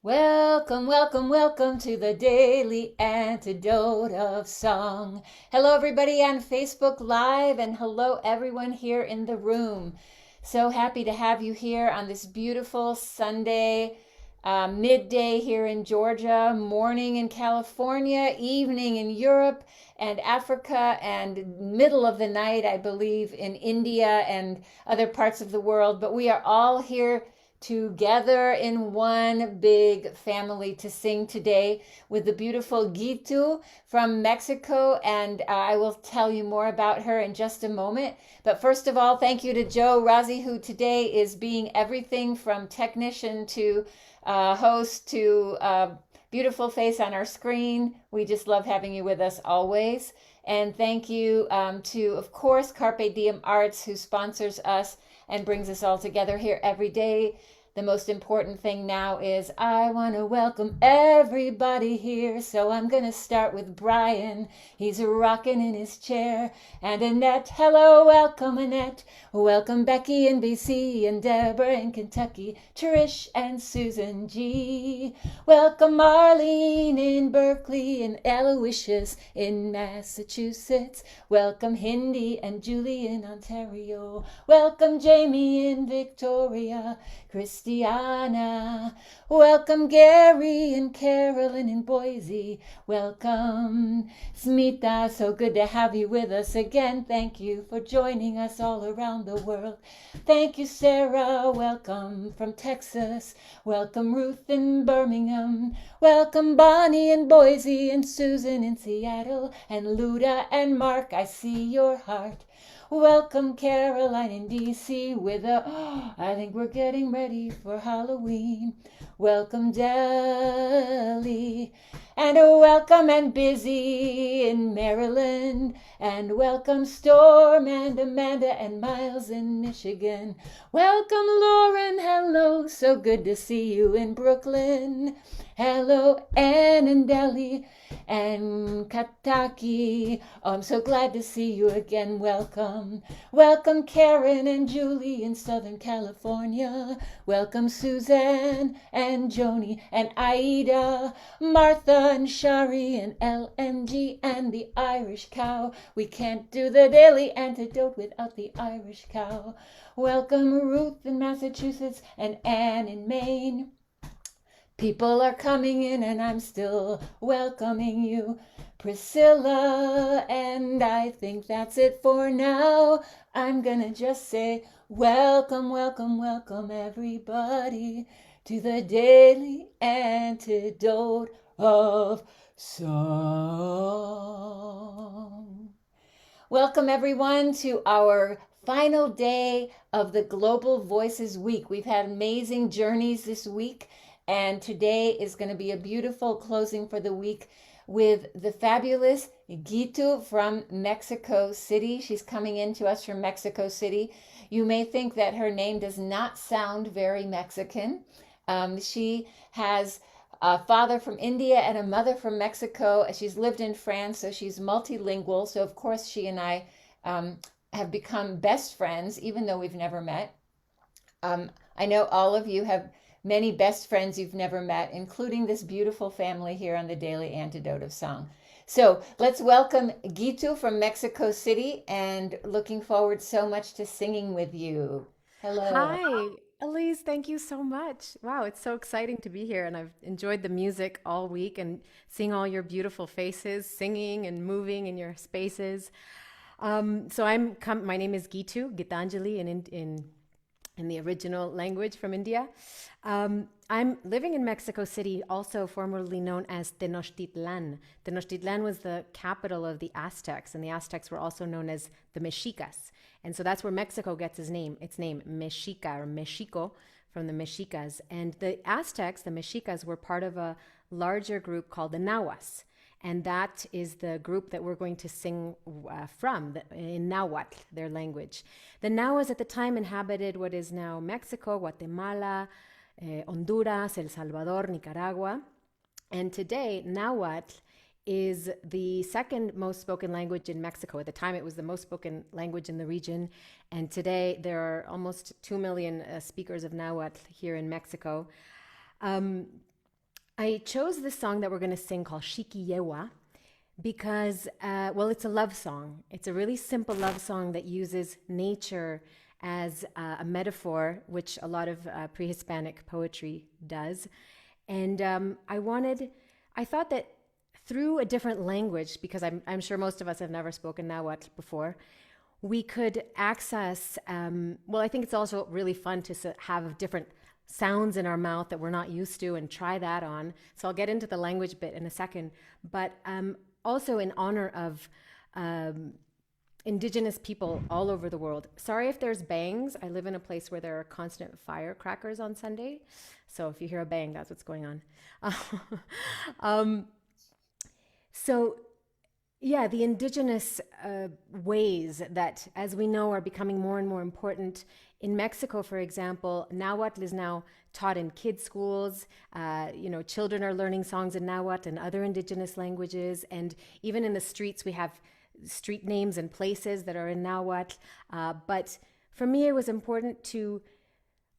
Welcome, welcome, welcome to the Daily Antidote of Song. Hello, everybody on Facebook Live, and hello, everyone here in the room. So happy to have you here on this beautiful Sunday, midday here in Georgia, morning in California, evening in Europe and Africa, and middle of the night, I believe, in India and other parts of the world. But we are all here together in one big family to sing today with the beautiful Gitu from Mexico, and I will tell you more about her in just a moment. But first of all, thank you to Joe Razi, who today is being everything from technician to host to beautiful face on our screen. We just love having you with us always. And thank you to, of course, Carpe Diem Arts, who sponsors us and brings us all together here every day. The most important thing now is I want to welcome everybody here. So I'm going to start with Brian. He's rocking in his chair. And Annette, hello, welcome Annette. Welcome Becky in BC and Deborah in Kentucky. Trish and Susan G. Welcome Marlene in Berkeley and Aloysius in Massachusetts. Welcome Hindi and Julie in Ontario. Welcome Jamie in Victoria. Christiana. Welcome Gary and Carolyn in Boise. Welcome Smita. So good to have you with us again. Thank you for joining us all around the world. Thank you, Sarah. Welcome from Texas. Welcome Ruth in Birmingham. Welcome Bonnie in Boise and Susan in Seattle and Luda and Mark. I see your heart. Welcome Caroline in DC with I think we're getting ready for Halloween. Welcome Deli, and welcome and Busy in Maryland, and welcome Storm and Amanda and Miles in Michigan. Welcome Lauren, hello, so good to see you in Brooklyn. Hello Ann and Deli and Kataki. Oh, I'm so glad to see you again. Welcome. Welcome Karen and Julie in Southern California. Welcome Suzanne and Joni and Aida, Martha and Shari and LNG and the Irish cow. We can't do the Daily Antidote without the Irish cow. Welcome Ruth in Massachusetts and Anne in Maine. People are coming in and I'm still welcoming you, Priscilla, and I think that's it for now. I'm gonna just say welcome, welcome, welcome everybody to the Daily Antidote of Song. Welcome everyone to our final day of the Global Voices Week. We've had amazing journeys this week, and today is going to be a beautiful closing for the week with the fabulous Gitu from Mexico City. She's coming in to us from Mexico City. You may think that her name does not sound very Mexican. She has a father from India and a mother from Mexico. She's lived in France, so she's multilingual. So of course she and I have become best friends, even though we've never met. I know all of you have many best friends you've never met, including this beautiful family here on the Daily Antidote of Song. So let's welcome Gitu from Mexico City, and looking forward so much to singing with you. Hello. Hi, Elise. Thank you so much. Wow, it's so exciting to be here, and I've enjoyed the music all week and seeing all your beautiful faces, singing and moving in your spaces. My name is Gitu, Gitanjali in the original language from India. I'm living in Mexico City, also formerly known as Tenochtitlan. Tenochtitlan was the capital of the Aztecs, and the Aztecs were also known as the Mexicas. And so that's where Mexico gets its name, Mexica or Mexico, from the Mexicas. And the Aztecs, the Mexicas, were part of a larger group called the Nahuas. And that is the group that we're going to sing in Nahuatl, their language. The Nahuas at the time inhabited what is now Mexico, Guatemala, Honduras, El Salvador, Nicaragua. And today, Nahuatl is the second most spoken language in Mexico. At the time, it was the most spoken language in the region. And today, there are almost 2 million speakers of Nahuatl here in Mexico. I chose this song that we're going to sing called Shiki yewa because, well, it's a love song. It's a really simple love song that uses nature as a metaphor, which a lot of pre-Hispanic poetry does. And I thought that through a different language, because I'm sure most of us have never spoken Nahuatl before, we could access, well, I think it's also really fun to have different sounds in our mouth that we're not used to and try that on. So I'll get into the language bit in a second, but also in honor of Indigenous people all over the world. Sorry if there's bangs. I live in a place where there are constant firecrackers on Sunday. So if you hear a bang, that's what's going on. So yeah, the indigenous ways that, as we know, are becoming more and more important. In Mexico, for example, Nahuatl is now taught in kids' schools. Children are learning songs in Nahuatl and other indigenous languages. And even in the streets, we have street names and places that are in Nahuatl. But for me, it was important to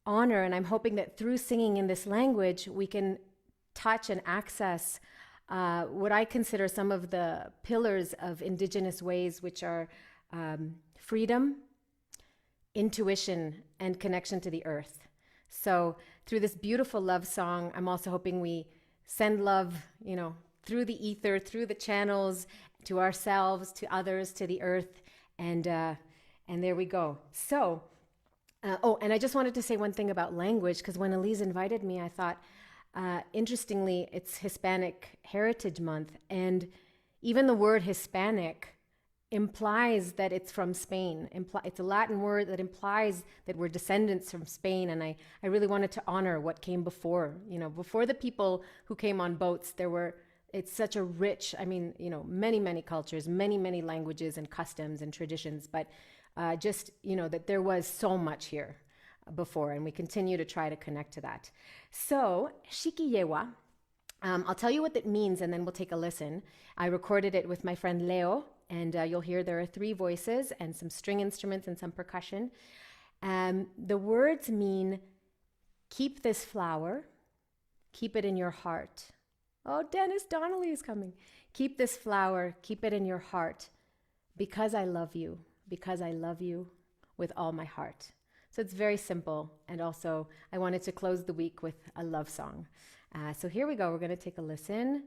honor, and I'm hoping that through singing in this language, we can touch and access what I consider some of the pillars of indigenous ways, which are freedom, intuition, and connection to the earth. So through this beautiful love song, I'm also hoping we send love, through the ether, through the channels, to ourselves, to others, to the earth, and there we go. So, and I just wanted to say one thing about language, because when Elise invited me, I thought, interestingly, it's Hispanic Heritage Month, and even the word Hispanic implies that it's from Spain. It's a Latin word that implies that we're descendants from Spain, and I really wanted to honor what came before. Before the people who came on boats, it's such a rich, many, many cultures, many, many languages and customs and traditions, but that there was so much here before, and we continue to try to connect to that. So, Shiki yewa, I'll tell you what that means, and then we'll take a listen. I recorded it with my friend Leo, and you'll hear there are 3 voices and some string instruments and some percussion. The words mean, keep this flower, keep it in your heart. Oh, Dennis Donnelly is coming. Keep this flower, keep it in your heart, because I love you with all my heart. So it's very simple, and also I wanted to close the week with a love song. So here we go. We're going to take a listen.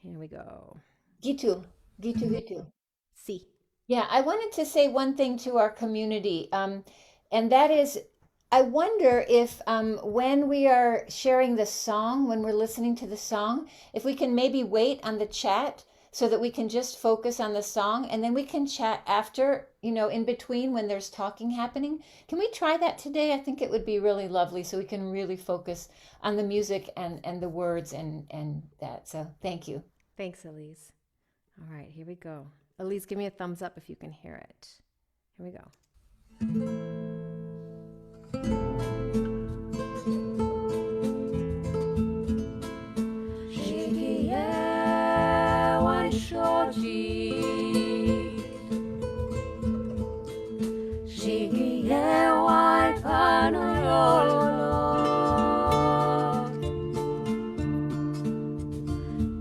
Here we go. Gitu, Gitu, Gitu. Si. Yeah, I wanted to say one thing to our community, and that is, I wonder if when we are sharing the song, when we're listening to the song, if we can maybe wait on the chat so that we can just focus on the song, and then we can chat after, in between when there's talking happening. Can we try that today? I think it would be really lovely, so we can really focus on the music and the words and that. So thank you. Thanks, Elise. All right, here we go. Elise, give me a thumbs up if you can hear it. Here we go. Shiki yewa shochitl, Shiki yewa ipan noyólotl,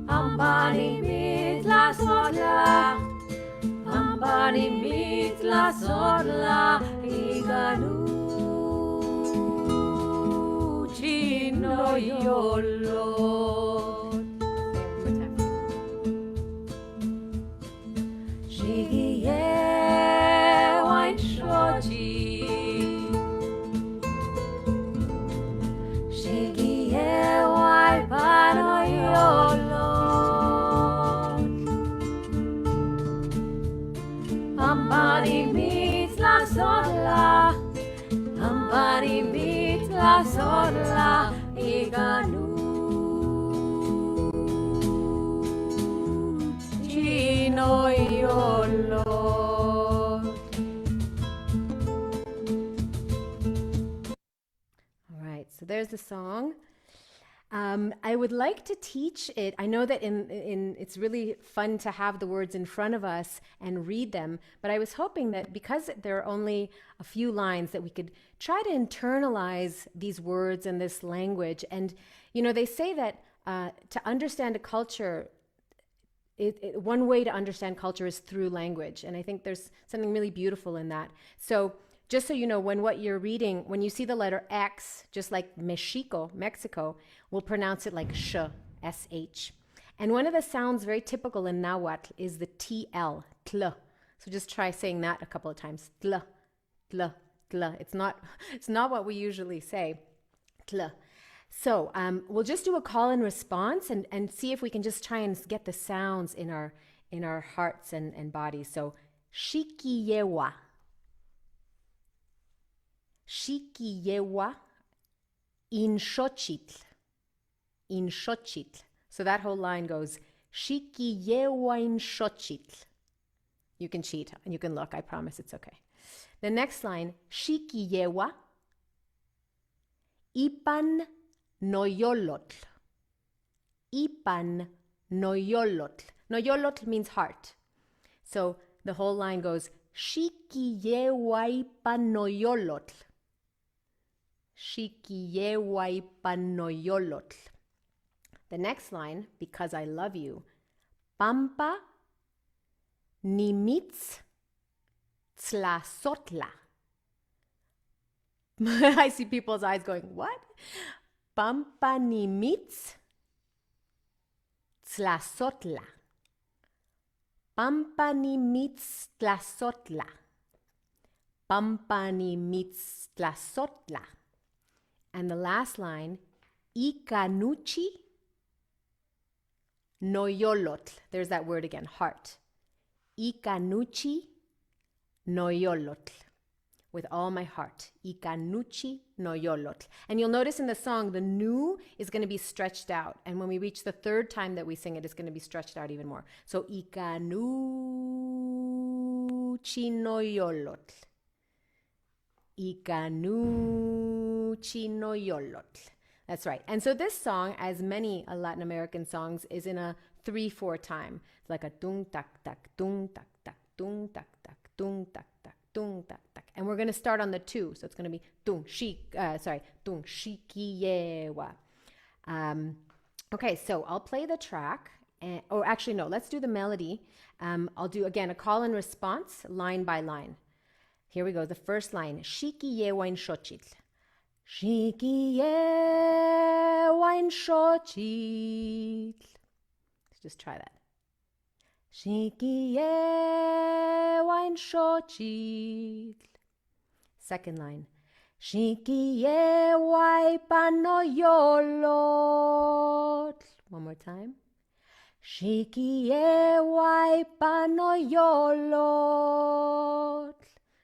Pampa mitz tlazotla, Pampa mitz tlazotla, nuchi noyólotl. Shiki yewa shochitl, Shiki yewa ipan noyólotl, Pampa mitz tlazotla, Pampa mitz tlazotla, nuchi noyólotl. All right, so there's the song. I would like to teach it. I know that it's really fun to have the words in front of us and read them, but I was hoping that because there are only a few lines that we could try to internalize these words and this language. And, they say that to understand a culture, one way to understand culture is through language. And I think there's something really beautiful in that. So just so you know, what you're reading, when you see the letter X, just like Mexico, we'll pronounce it like sh, S-H. And one of the sounds very typical in Nahuatl is the TL, tl. So just try saying that a couple of times. Tl, tl, tl. It's not what we usually say. Tl. So we'll just do a call and response and see if we can just try and get the sounds in our hearts and bodies. So Shiki, yewa. Shiki, yewa. In shochitl. In shochitl. So that whole line goes, Shiki, yewa in shochitl. You can cheat and you can look. I promise it's okay. The next line, Shiki, yewa. Ipan, noyólotl. Ipan, noyólotl. Noyólotl means heart. So the whole line goes, Shiki, yewa, ipan, noyólotl. Shiki, yewa, ipan, noyólotl. The next line, because I love you, Pampa, ni mitz, tlazotla. I see people's eyes going, what? Pampa ni mitz, tlazotla. Pampa ni mitz, tlazotla. Pampa ni mitz, tlazotla. And the last line, nuchi, noyólotl. There's that word again, heart. Nuchi, noyólotl. With all my heart. Nuchi, noyólotl. And you'll notice in the song, the nu is going to be stretched out. And when we reach the third time that we sing it, it's going to be stretched out even more. So, nuchi, noyólotl. Nuchi, noyólotl. That's right. And so this song, as many Latin American songs, is in a 3/4 time. It's like a tung tak tak tung tak tak tung tak tak tung tak tak tung tak tak. And we're going to start on the 2. So it's going to be tung shiki yewa. Okay, so I'll play the track. Or actually, no, let's do the melody. I'll do, again, a call and response, line by line. Here we go. The first line. Shiki yewa in xochitl. Shiki yewa in xochitl. Let's just try that. Shiki yewa in xochitl. Second line. Shiki yewa ipan noyólotl. One more time. Shiki yewa ipan noyólotl.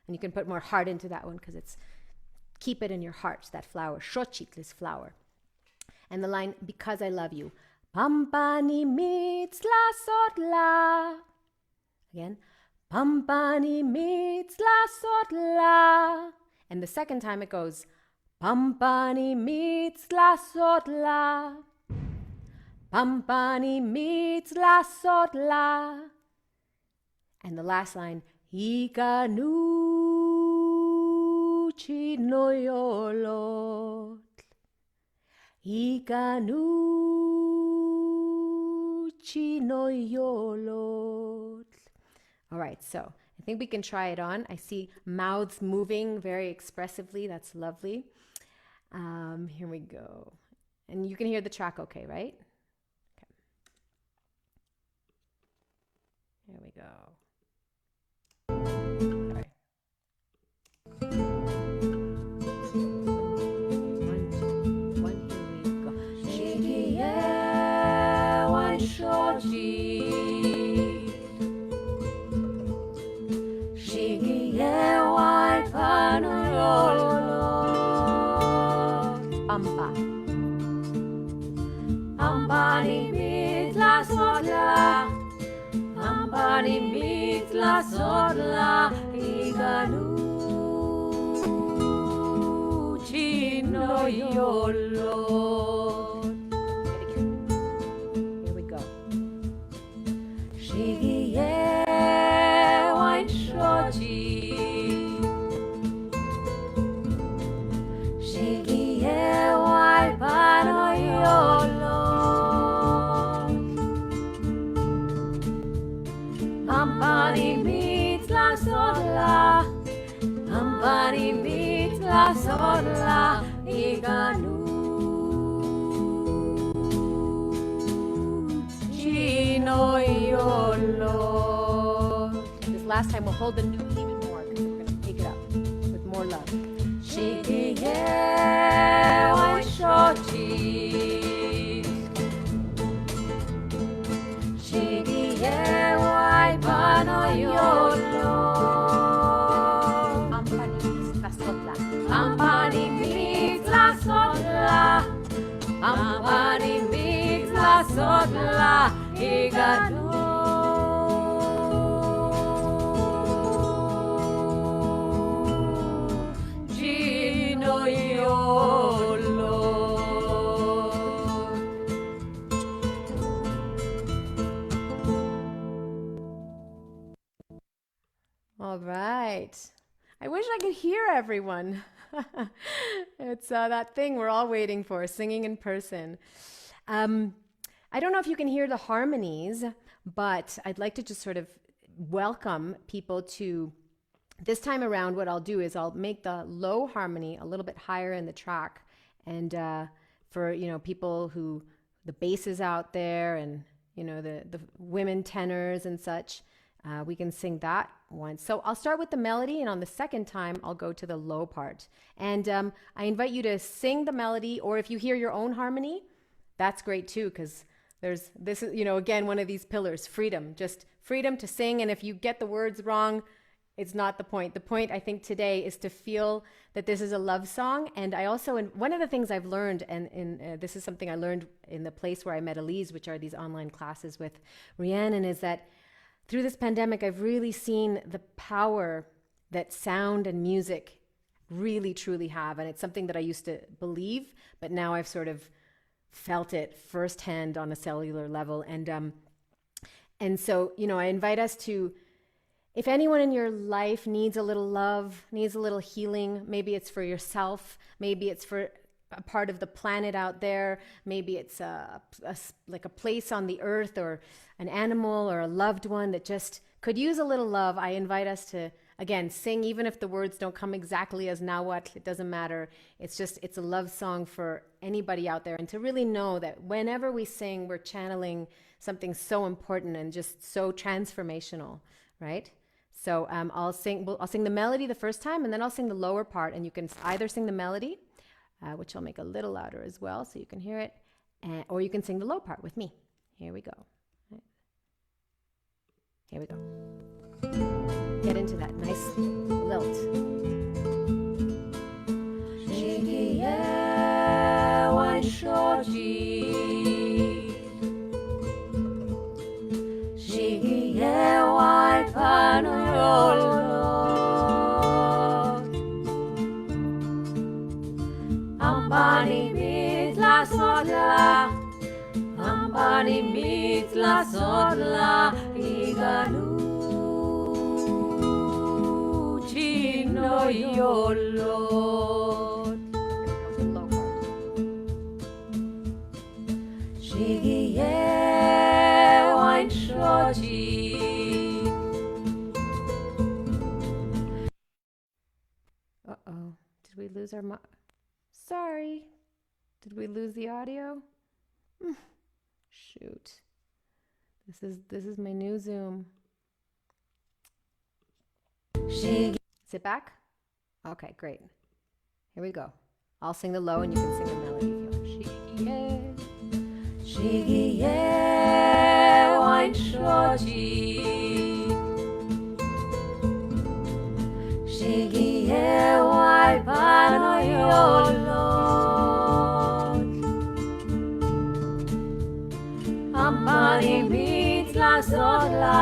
And you can put more heart into that one because it's, keep it in your heart, that flower. Xochitl is flower. And the line, because I love you. Pampa ni mitz tlazotla. Again. Pampa ni mitz tlazotla. And the second time it goes, Pampa ni mitz tlazotla. Pampa ni mitz tlazotla. And the last line, nuchi noyólotl. Nuchi noyólotl. All right, so I think we can try it on. I see mouths moving very expressively. That's lovely. Here we go. And you can hear the track okay, right? Okay. Here we go. Sorry. One, two, we go. Shiki yewa in xochitl. Shiki yewa ipan noyólotl. Pampa. Pampa ni mitz tlazotla. Pampa ni mitz tlazotla. Nuchi noyólotl. Here we go. Shiki yewa in xochitl. Shiki yewa ipan noyólotl. tlazotla, iganu. This last time we'll hold the nu even more because we're going to take it up with more love. Shiki, yewa, shochitl. Shiki, yewa, ipan, noyólotl. Pampa, mitz, tlazotla. Pampa, mitz, tlazotla. Pampa, mitz, tlazotla. Gitu. All right. I wish I could hear everyone. It's that thing we're all waiting for, singing in person. I don't know if you can hear the harmonies, but I'd like to just sort of welcome people to this time around. What I'll do is I'll make the low harmony a little bit higher in the track. And for, people who the basses out there and, the women tenors and such, we can sing that once. So I'll start with the melody, and on the second time, I'll go to the low part. And I invite you to sing the melody, or if you hear your own harmony, that's great too, because this is, again, one of these pillars, freedom, just freedom to sing. And if you get the words wrong, it's not the point. The point, I think, today is to feel that this is a love song. And I also, and one of the things I've learned, and this is something I learned in the place where I met Elise, which are these online classes with Rhiannon, is that through this pandemic, I've really seen the power that sound and music really, truly have. And it's something that I used to believe, but now I've sort of felt it firsthand on a cellular level. And so, I invite us to, if anyone in your life needs a little love, needs a little healing, maybe it's for yourself, maybe it's for a part of the planet out there, maybe it's like a place on the earth or an animal or a loved one that just could use a little love, I invite us to, again, sing, even if the words don't come exactly as noyólotl, it doesn't matter. It's a love song for anybody out there. And to really know that whenever we sing, we're channeling something so important and just so transformational, right? So I'll sing the melody the first time, and then I'll sing the lower part, and you can either sing the melody, which I'll make a little louder as well so you can hear it, or you can sing the low part with me. Here we go. Here we go. Get into that nice lilt. Shiki, yewa, shochitl. Shiki, yewa, ipan, noyólotl. Pampa, mitz, tlazotla. Pampa, mitz, tlazotla. Iganu. Noyólotl. Shiki, yewa, shochitl. Uh-oh. Did we lose our Sorry. Did we lose the audio? Shoot. This is my new Zoom. Shiki. Is it back? Okay, great. Here we go. I'll sing the low and you can sing the melody if you want. Shiki, yewa, shochitl. Shiki, yewa, ipan, noyólotl. Pampa, mitz, tlazotla.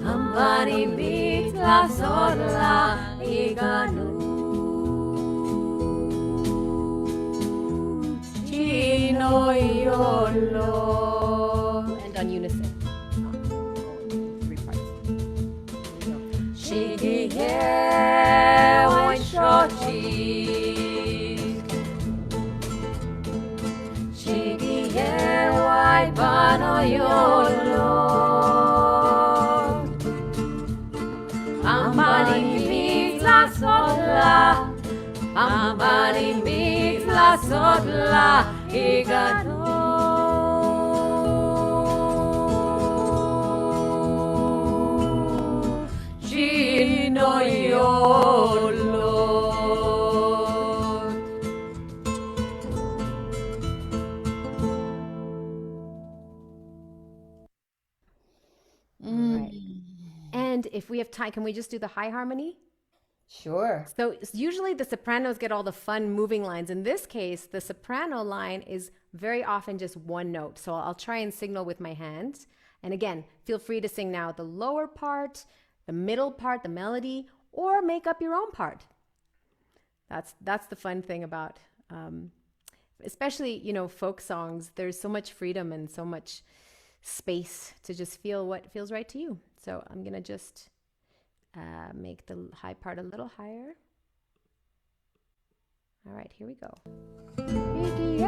Pampa, mitz, tlazotla. Iganu. Noyólotl. And on unison. 3 parts. Shiki, yewa, shochitl. Shiki, yewa, ipan, noyólotl. Pampa, mitz, tlazotla. Pampa ni mitz tlazotla iganu. Noyólotl. Right. And if we have time, can we just do the high harmony? Sure. So usually the sopranos get all the fun moving lines. In this case, the soprano line is very often just one note. So I'll try and signal with my hands. And again, feel free to sing now the lower part, the middle part, the melody, or make up your own part. That's the fun thing about, especially, folk songs. There's so much freedom and so much space to just feel what feels right to you. So I'm going to just make the high part a little higher. All right, here we go. Shiki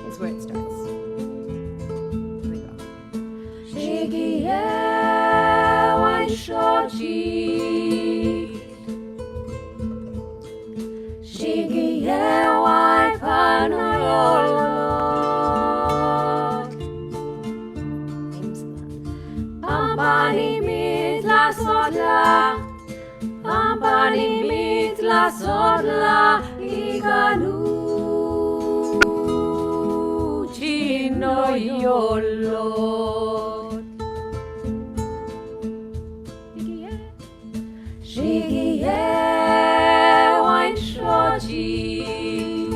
is where it starts. Here we go. Shiki yewa shochitl. Shiki yewa ipan noyólotl. Pampa ni mitz tlazotla. Pampa ni mitz tlazotla iganu. Noyólotl. Shiki yewa shochitl.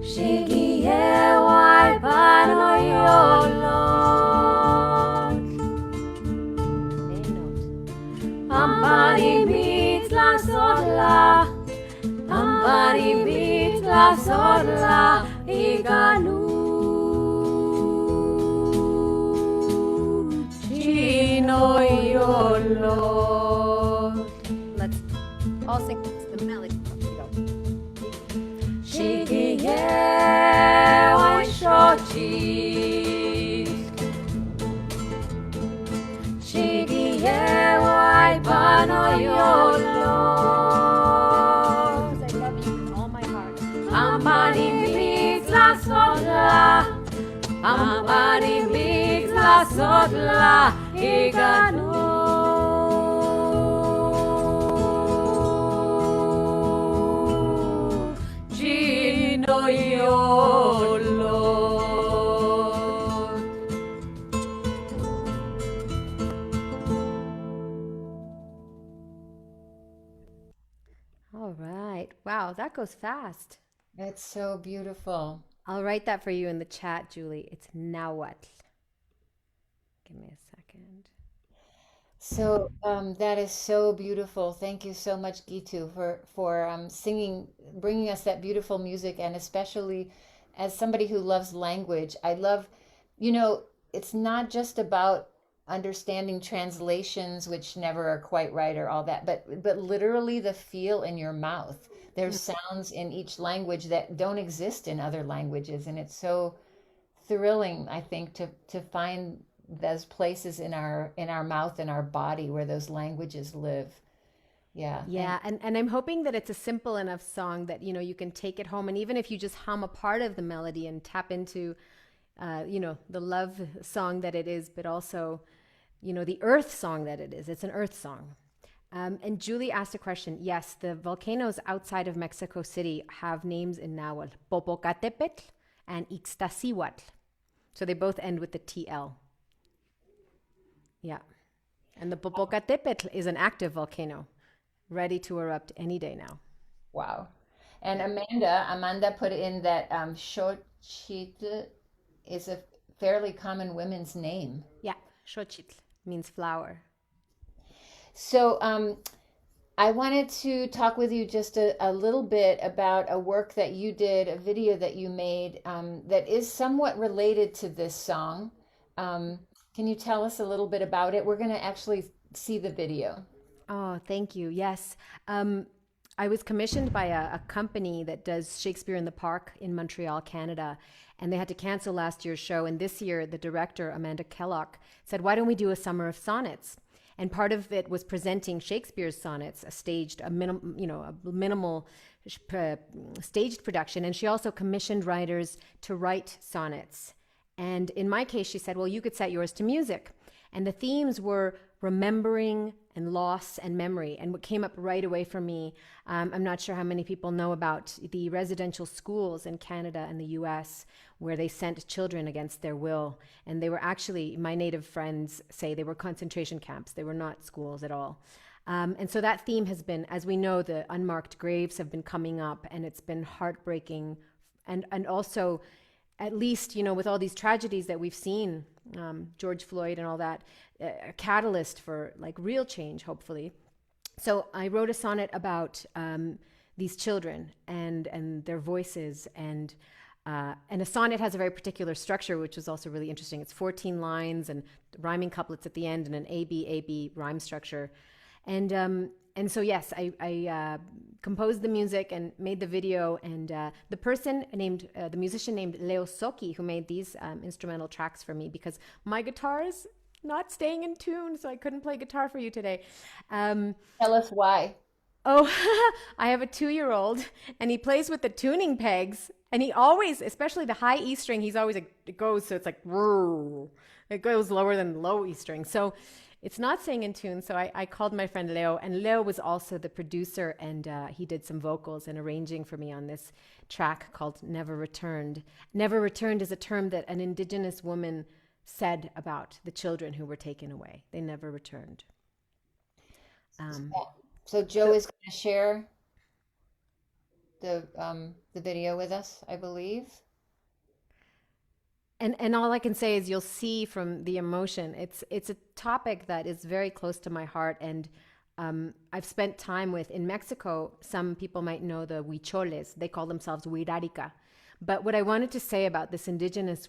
Shiki yewa ipan noyólotl. Pampa ni mitz tlazotla. Pampa ni mitz tlazotla iganu. Noyólotl. Let's all sing the melody. Here we go. Shiki yewa shochitl. Shiki yewa ipan noyólotl. I love you with all my heart. Pampa ni mitz tlazotla. Pampa ni mitz tlazotla iganu. Noyólotl. All right. Wow, that goes fast. It's so beautiful. I'll write that for you in the chat, Julie. It's noyólotl. Give me a second. So that is so beautiful. Thank you so much, Gitu, for singing, bringing us that beautiful music, and especially as somebody who loves language, I love, it's not just about understanding translations, which never are quite right or all that, but literally the feel in your mouth. There's sounds in each language that don't exist in other languages, and it's so thrilling, I think, to find those places in our mouth and our body where those languages live. Yeah, and I'm hoping that it's a simple enough song that you can take it home, and even if you just hum a part of the melody and tap into the love song that it is, but also the earth song that it is. It's an earth song. And Julie asked a question. Yes, the volcanoes outside of Mexico City have names in Nahuatl: Popocatépetl and Ixtaccíhuatl. So they both end with the TL. Yeah. And the Popocatépetl is an active volcano, ready to erupt any day now. Wow. And Amanda put in that xochitl is a fairly common women's name. Yeah, xochitl means flower. So I wanted to talk with you just a little bit about a work that you did, a video that you made that is somewhat related to this song. Can you tell us a little bit about it? We're going to actually see the video. Oh, thank you. Yes. I was commissioned by a company that does Shakespeare in the Park in Montreal, Canada, and they had to cancel last year's show. And this year, the director, Amanda Kellock, said, why don't we do a summer of sonnets? And part of it was presenting Shakespeare's sonnets, a minimal staged production. And she also commissioned writers to write sonnets. And in my case, she said, well, you could set yours to music. And the themes were remembering and loss and memory. And what came up right away for me, I'm not sure how many people know about the residential schools in Canada and the US where they sent children against their will. And they were actually, my native friends say they were concentration camps. They were not schools at all. And so that theme has been, as we know, the unmarked graves have been coming up, and it's been heartbreaking. And also, at least, with all these tragedies that we've seen, George Floyd and all that, a catalyst for like real change, hopefully. So I wrote a sonnet about these children and their voices, and a sonnet has a very particular structure, which was also really interesting. It's 14 lines and rhyming couplets at the end, and an A-B rhyme structure. And so, yes, I composed the music and made the video. And the musician named Leo Soki, who made these instrumental tracks for me, because my guitar is not staying in tune, so I couldn't play guitar for you today. Tell us why. Oh, I have a 2-year-old, and he plays with the tuning pegs, and he always, especially the high E string, he's always like, it goes, so it's like, it goes lower than low E string. So it's not staying in tune. So I called my friend Leo, and Leo was also the producer, and he did some vocals and arranging for me on this track called Never Returned. Never Returned is a term that an Indigenous woman said about the children who were taken away. They never returned. So Joe is going to share the video with us, I believe. And all I can say is you'll see from the emotion, it's a topic that is very close to my heart. And I've spent time with, in Mexico, some people might know the huicholes. They call themselves huirarica. But what I wanted to say about this indigenous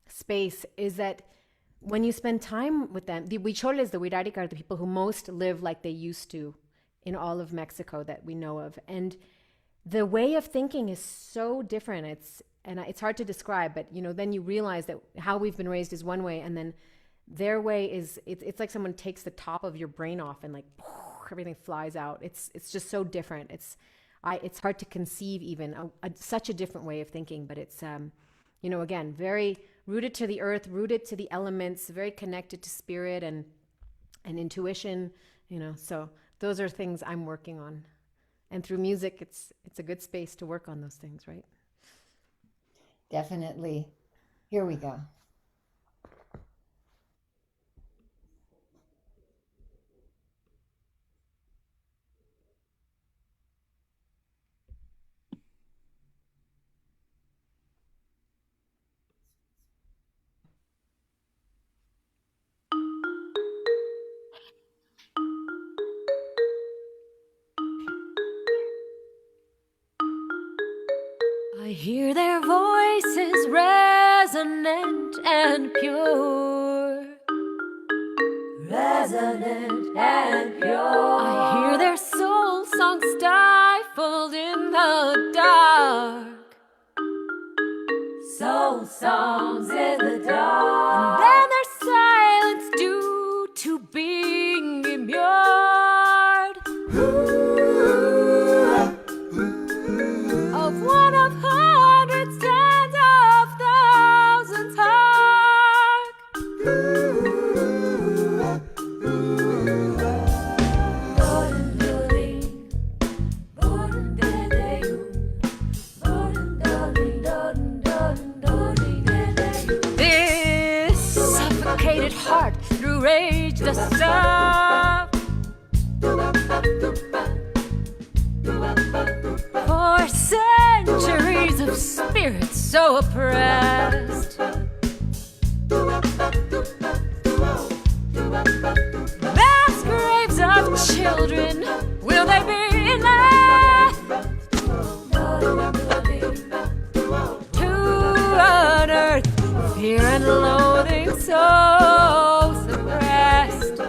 space is that when you spend time with them, the huicholes, the huirarica, are the people who most live like they used to in all of Mexico that we know of. And the way of thinking is so different. It's hard to describe, but then you realize that how we've been raised is one way, and then their way is, it's like someone takes the top of your brain off and like everything flies out. It's just so different. It's hard to conceive even such a different way of thinking, but it's again, very rooted to the earth, rooted to the elements, very connected to spirit and intuition. So those are things I'm working on, and through music, it's a good space to work on those things, right? Definitely. Here we go. I hear their voices resonant and pure. Resonant and pure. I hear their soul songs stifled in the dark. Soul songs in the dark. And then their silence due to being immured. Of one of hundreds, tens of thousands hark. This suffocated heart through rage the stuff. For centuries of spirits so oppressed, mass graves of children, will they be left to unearth fear and loathing so suppressed?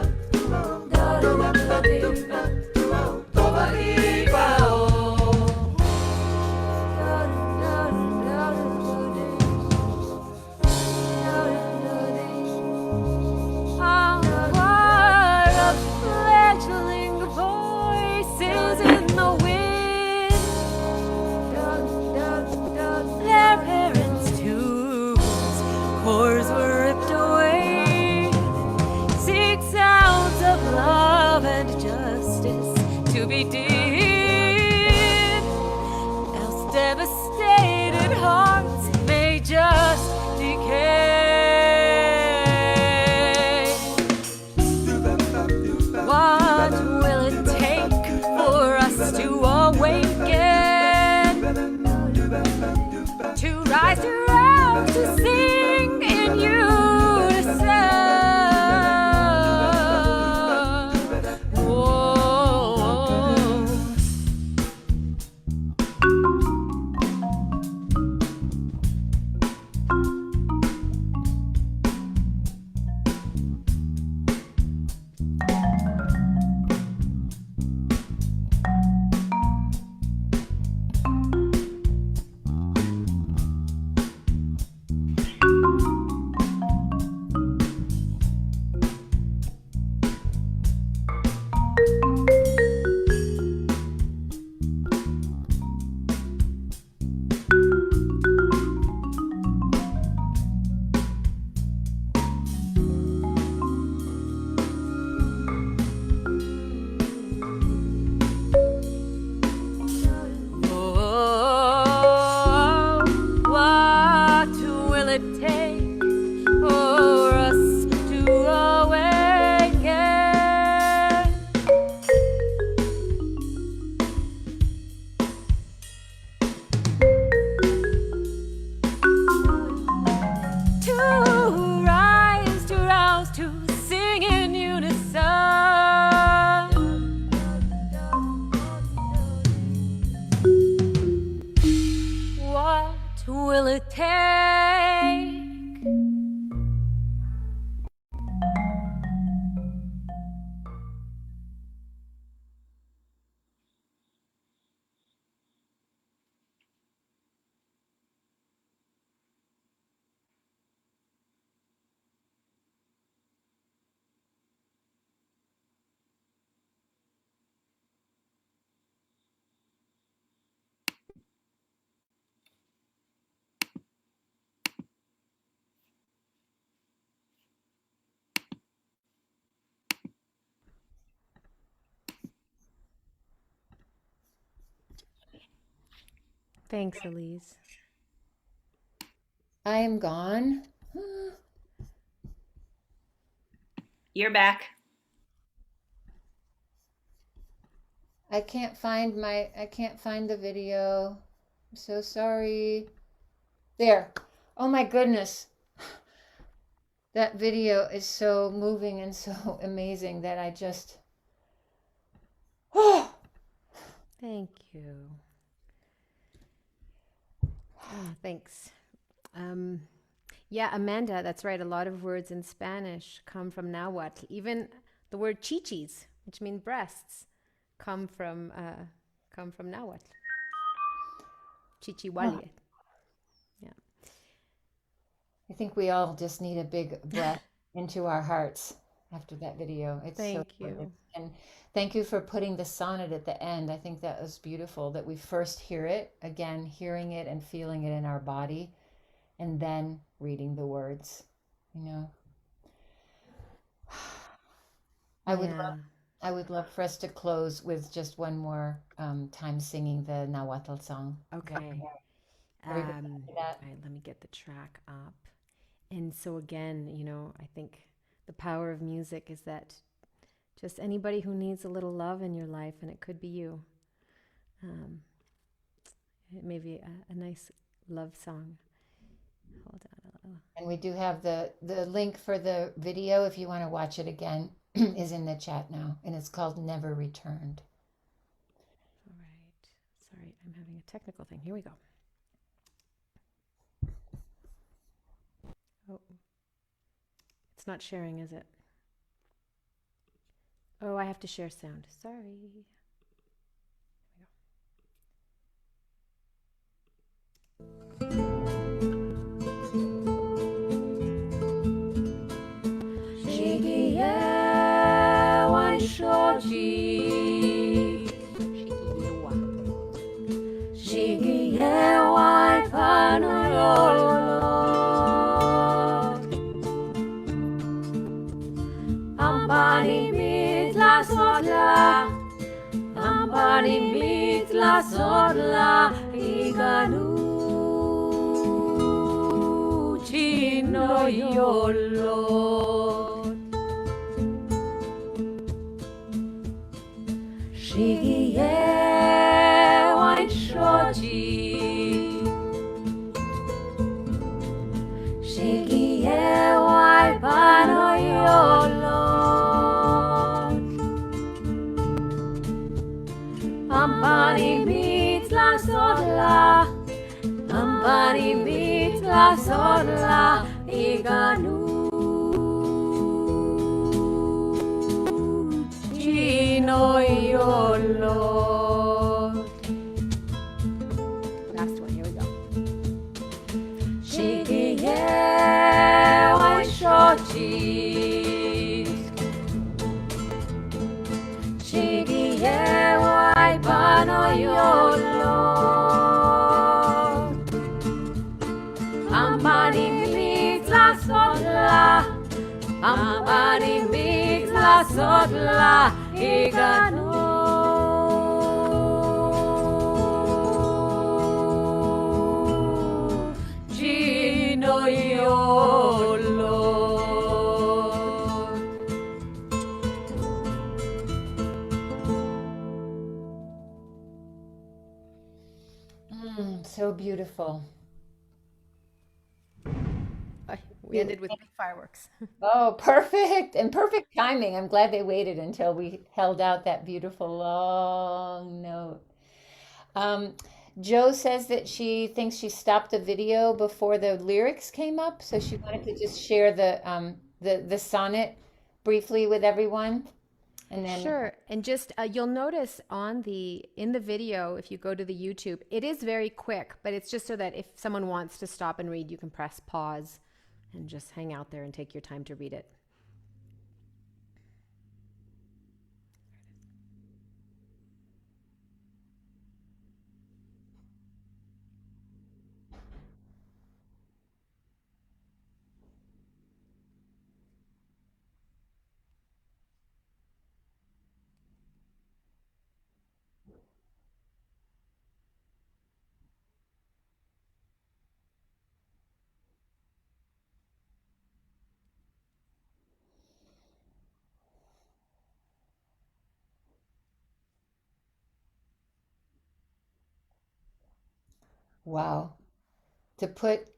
Thanks, Elise. I am gone. You're back. I can't find the video. I'm so sorry. There. Oh my goodness. That video is so moving and so amazing that I just Thank you. Thanks. Yeah, Amanda, that's right. A lot of words in Spanish come from Nahuatl. Even the word chichis, which means breasts, come from Nahuatl. Chichihuale. Yeah. I think we all just need a big breath into our hearts after that video. It's Thank so you. gorgeous. And thank you for putting the sonnet at the end. I think that was beautiful that we first hear it, again, hearing it and feeling it in our body, and then reading the words, you know. I would love for us to close with just one more time singing the Nahuatl song. Okay. Everybody All copy that? right, let me get the track up. And so again, I think the power of music is that just anybody who needs a little love in your life, and it could be you. It may be a nice love song. Hold on a little. And we do have the link for the video if you want to watch it again is in the chat now, and it's called Never Returned. All right. Sorry, I'm having a technical thing. Here we go. Oh, it's not sharing, is it? Oh, I have to share sound. Sorry. Shiki, yewa, shochitl. Shiki, yewa, ipan, noyólotl. Pampa, mitz, tlazotla. Pampa, mitz, tlazotla. Nuchi, noyólotl. Shiki, yewa, shochitl. Shiki, yewa, ipan, noyólotl. Pampa, mitz, tlazotla. Pampa, mitz, tlazotla. Noyólotl. Last one. Here we go. Shiki, yewa, shochitl. Shiki, yewa, ipan, noyólotl. Pampa, mitz, tlazotla. Pampa, mitz, tlazotla. So beautiful. We ended with big fireworks. Oh, perfect. And perfect timing. I'm glad they waited until we held out that beautiful long note. Joe says that she thinks she stopped the video before the lyrics came up, so she wanted to just share the sonnet briefly with everyone. And then Sure. And just you'll notice in the video, if you go to the YouTube, it is very quick, but it's just so that if someone wants to stop and read, you can press pause and just hang out there and take your time to read it. Wow. To put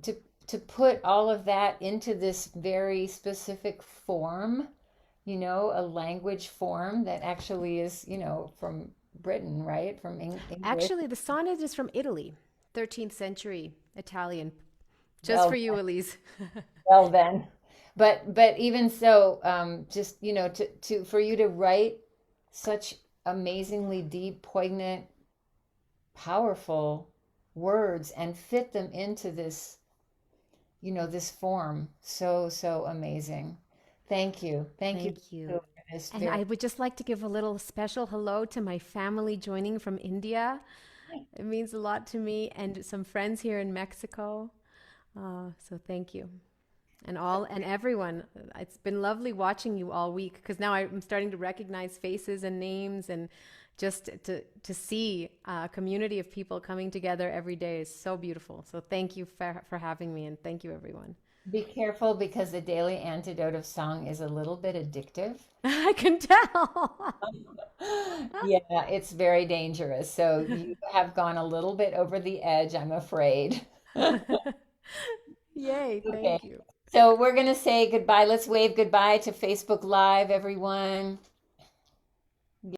to to put all of that into this very specific form, a language form that actually is, from Britain, right? From English. Actually, the sonnet is from Italy, 13th century Italian. Just Well, for you, Elise. well then. But even so, just, to for you to write such amazingly deep, poignant, powerful words and fit them into this, this form. So, so amazing. Thank you. Thank you Thank you. for this And I would just like to give a little special hello to my family joining from India. It means a lot to me, and some friends here in Mexico. So thank you. And everyone. It's been lovely watching you all week because now I'm starting to recognize faces and names, and just to see a community of people coming together every day is so beautiful. So thank you for having me, and thank you, everyone. Be careful because the daily antidote of song is a little bit addictive. I can tell. Yeah, it's very dangerous. So you have gone a little bit over the edge, I'm afraid. Yay, Okay. thank you. So we're going to say goodbye. Let's wave goodbye to Facebook Live, everyone.